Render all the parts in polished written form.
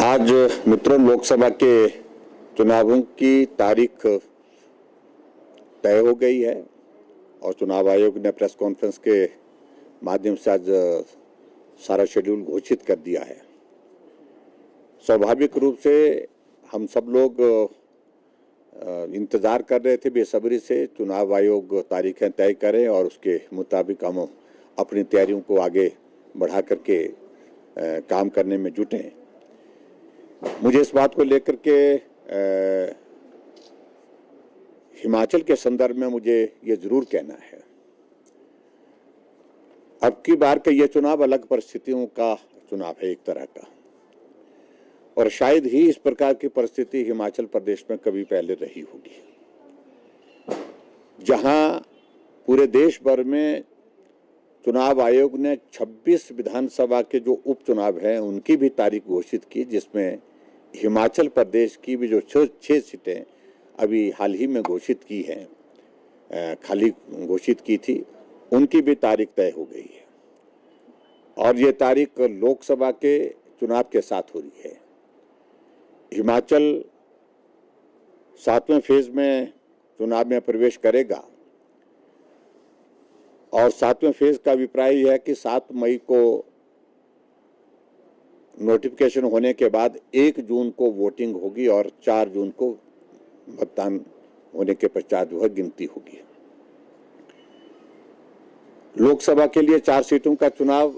आज मित्रों, लोकसभा के चुनावों की तारीख तय हो गई है और चुनाव आयोग ने प्रेस कॉन्फ्रेंस के माध्यम से आज सारा शेड्यूल घोषित कर दिया है। स्वाभाविक रूप से हम सब लोग इंतज़ार कर रहे थे बेसब्री से चुनाव आयोग तारीखें तय करे और उसके मुताबिक हम अपनी तैयारियों को आगे बढ़ा करके काम करने में जुटें। मुझे इस बात को लेकर के हिमाचल के संदर्भ में मुझे ये जरूर कहना है, अब की बार का ये चुनाव अलग परिस्थितियों का चुनाव है एक तरह का, और शायद ही इस प्रकार की परिस्थिति हिमाचल प्रदेश में कभी पहले रही होगी, जहां पूरे देश भर में चुनाव आयोग ने 26 विधानसभा के जो उपचुनाव हैं उनकी भी तारीख घोषित की, जिसमें हिमाचल प्रदेश की भी जो 6 सीटें अभी हाल ही में घोषित की हैं, खाली घोषित की थी, उनकी भी तारीख तय हो गई है और ये तारीख लोकसभा के चुनाव के साथ हो रही है। हिमाचल 7वें फेज में चुनाव में प्रवेश करेगा और 7वें फेज का अभिप्राय यह है कि 7 मई को नोटिफिकेशन होने के बाद 1 जून को वोटिंग होगी और 4 जून को मतदान होने के पश्चात वह गिनती होगी। लोकसभा के लिए 4 सीटों का चुनाव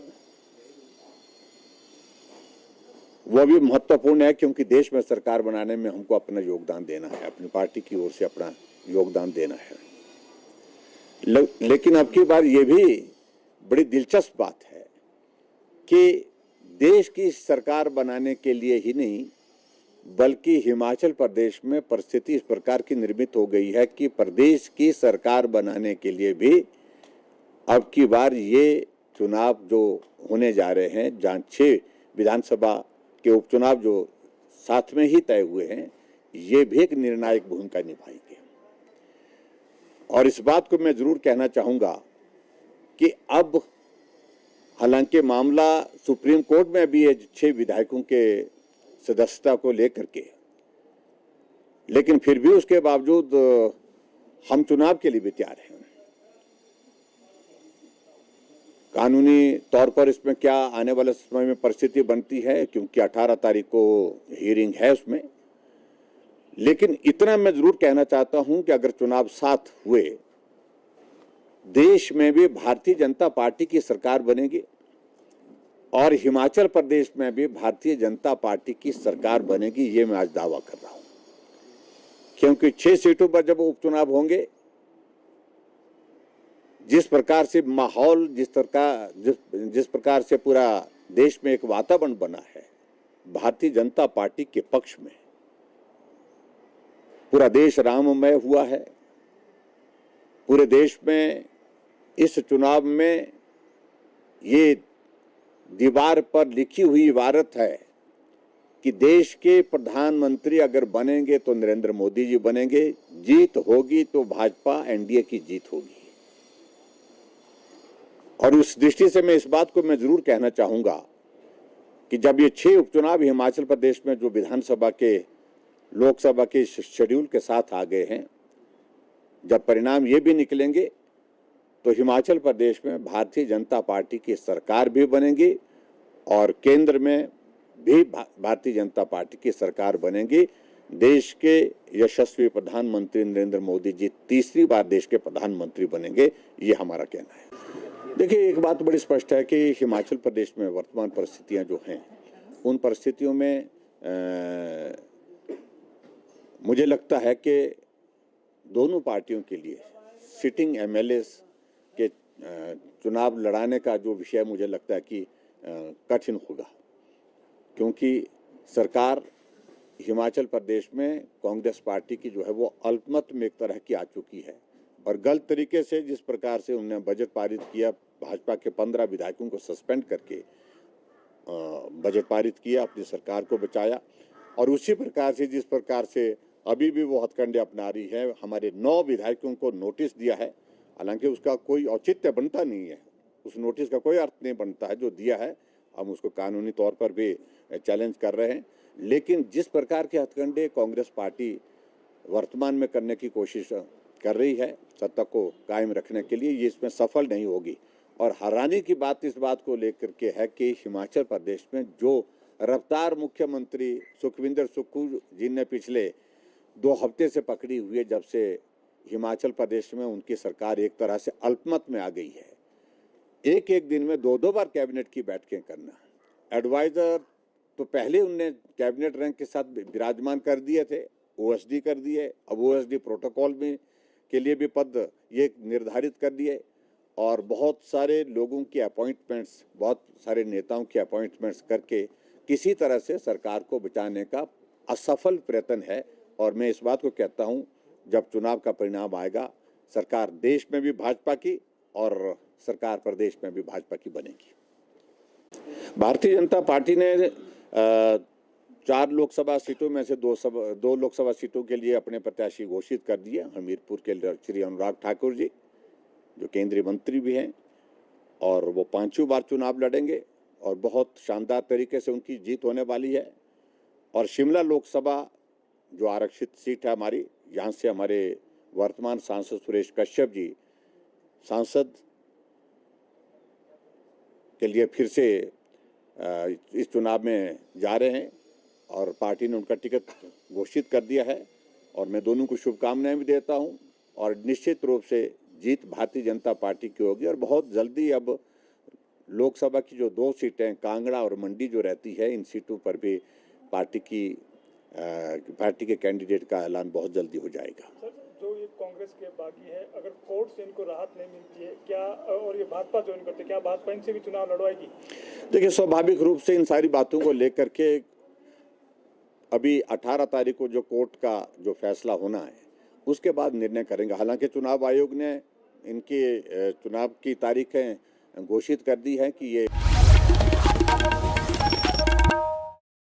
वह भी महत्वपूर्ण है, क्योंकि देश में सरकार बनाने में हमको अपना योगदान देना है, अपनी पार्टी की ओर से अपना योगदान देना है। लेकिन अब की बार ये भी बड़ी दिलचस्प बात है कि देश की सरकार बनाने के लिए ही नहीं, बल्कि हिमाचल प्रदेश में परिस्थिति इस प्रकार की निर्मित हो गई है कि प्रदेश की सरकार बनाने के लिए भी अब की बार ये चुनाव जो होने जा रहे हैं, जहाँ 6 विधानसभा के उपचुनाव जो साथ में ही तय हुए हैं, ये भी एक निर्णायक भूमिका निभाएंगे। और इस बात को मैं जरूर कहना चाहूंगा कि अब हालांकि मामला सुप्रीम कोर्ट में भी है 6 विधायकों के सदस्यता को लेकर के, लेकिन फिर भी उसके बावजूद हम चुनाव के लिए भी तैयार हैं। कानूनी तौर पर इसमें क्या आने वाले समय में परिस्थिति बनती है, क्योंकि 18 तारीख को हियरिंग है उसमें, लेकिन इतना मैं जरूर कहना चाहता हूं कि अगर चुनाव साथ हुए, देश में भी भारतीय जनता पार्टी की सरकार बनेगी और हिमाचल प्रदेश में भी भारतीय जनता पार्टी की सरकार बनेगी, ये मैं आज दावा कर रहा हूं। क्योंकि 6 सीटों पर जब उपचुनाव होंगे, जिस प्रकार से माहौल, जिस प्रकार से पूरा देश में एक वातावरण बना है भारतीय जनता पार्टी के पक्ष में, पूरा देश राममय हुआ है। पूरे देश में इस चुनाव में ये दीवार पर लिखी हुई इबारत है कि देश के प्रधानमंत्री अगर बनेंगे तो नरेंद्र मोदी जी बनेंगे, जीत होगी तो भाजपा एनडीए की जीत होगी। और उस दृष्टि से मैं इस बात को मैं जरूर कहना चाहूंगा कि जब ये 6 उपचुनाव हिमाचल प्रदेश में जो विधानसभा के लोकसभा के शेड्यूल के साथ आ गए हैं, जब परिणाम ये भी निकलेंगे तो हिमाचल प्रदेश में भारतीय जनता पार्टी की सरकार भी बनेगी और केंद्र में भी भारतीय जनता पार्टी की सरकार बनेगी। देश के यशस्वी प्रधानमंत्री नरेंद्र मोदी जी तीसरी बार देश के प्रधानमंत्री बनेंगे, ये हमारा कहना है। देखिए, एक बात बड़ी स्पष्ट है कि हिमाचल प्रदेश में वर्तमान परिस्थितियां जो हैं, उन परिस्थितियों में मुझे लगता है कि दोनों पार्टियों के लिए सिटिंग एमएलएस के चुनाव लड़ाने का जो विषय मुझे लगता है कि कठिन होगा, क्योंकि सरकार हिमाचल प्रदेश में कांग्रेस पार्टी की जो है वो अल्पमत में एक तरह की आ चुकी है और गलत तरीके से जिस प्रकार से उन्होंने बजट पारित किया, भाजपा के 15 विधायकों को सस्पेंड करके बजट पारित किया, अपनी सरकार को बचाया, और उसी प्रकार से जिस प्रकार से अभी भी वो हथकंडे अपना रही है, हमारे 9 विधायकों को नोटिस दिया है, हालांकि उसका कोई औचित्य बनता नहीं है, उस नोटिस का कोई अर्थ नहीं बनता है जो दिया है, हम उसको कानूनी तौर पर भी चैलेंज कर रहे हैं, लेकिन जिस प्रकार के हथकंडे कांग्रेस पार्टी वर्तमान में करने की कोशिश कर रही है सत्ता को कायम रखने के लिए, ये इसमें सफल नहीं होगी। और हैरानी की बात इस बात को लेकर के है कि हिमाचल प्रदेश में जो रफ्तार मुख्यमंत्री सुखविंदर सुक्खू जी ने पिछले 2 हफ्ते से पकड़ी हुई है, जब से हिमाचल प्रदेश में उनकी सरकार एक तरह से अल्पमत में आ गई है, एक एक दिन में 2-2 बार कैबिनेट की बैठकें करना, एडवाइजर तो पहले उनने कैबिनेट रैंक के साथ विराजमान कर दिए थे, ओएसडी कर दिए, अब ओएसडी प्रोटोकॉल में के लिए भी पद ये निर्धारित कर दिए, और बहुत सारे लोगों की अपॉइंटमेंट्स, बहुत सारे नेताओं की अपॉइंटमेंट्स करके किसी तरह से सरकार को बचाने का असफल प्रयत्न है। और मैं इस बात को कहता हूं, जब चुनाव का परिणाम आएगा, सरकार देश में भी भाजपा की और सरकार प्रदेश में भी भाजपा की बनेगी। भारतीय जनता पार्टी ने 4 लोकसभा सीटों में से 2 लोकसभा सीटों के लिए अपने प्रत्याशी घोषित कर दिए। हमीरपुर के श्री अनुराग ठाकुर जी, जो केंद्रीय मंत्री भी हैं, और वो 5वीं बार चुनाव लड़ेंगे और बहुत शानदार तरीके से उनकी जीत होने वाली है। और शिमला लोकसभा जो आरक्षित सीट है हमारी, यहाँ से हमारे वर्तमान सांसद सुरेश कश्यप जी सांसद के लिए फिर से इस चुनाव में जा रहे हैं और पार्टी ने उनका टिकट घोषित कर दिया है। और मैं दोनों को शुभकामनाएं भी देता हूं, और निश्चित रूप से जीत भारतीय जनता पार्टी की होगी। और बहुत जल्दी अब लोकसभा की जो 2 सीटें कांगड़ा और मंडी जो रहती है, इन सीटों पर भी पार्टी के कैंडिडेट का ऐलान बहुत जल्दी हो जाएगा। सर, जो ये कांग्रेस के बागी है, अगर कोर्ट से इनको राहत नहीं मिलती है क्या, और ये भाजपा ज्वाइन करते, क्या भाजपा इनसे भी चुनाव लड़वाएगी? देखिए, स्वाभाविक रूप से इन सारी बातों को लेकर के अभी 18 तारीख को जो कोर्ट का जो फैसला होना है, उसके बाद निर्णय करेंगे। हालांकि चुनाव आयोग ने इनके चुनाव की तारीखें घोषित कर दी है कि ये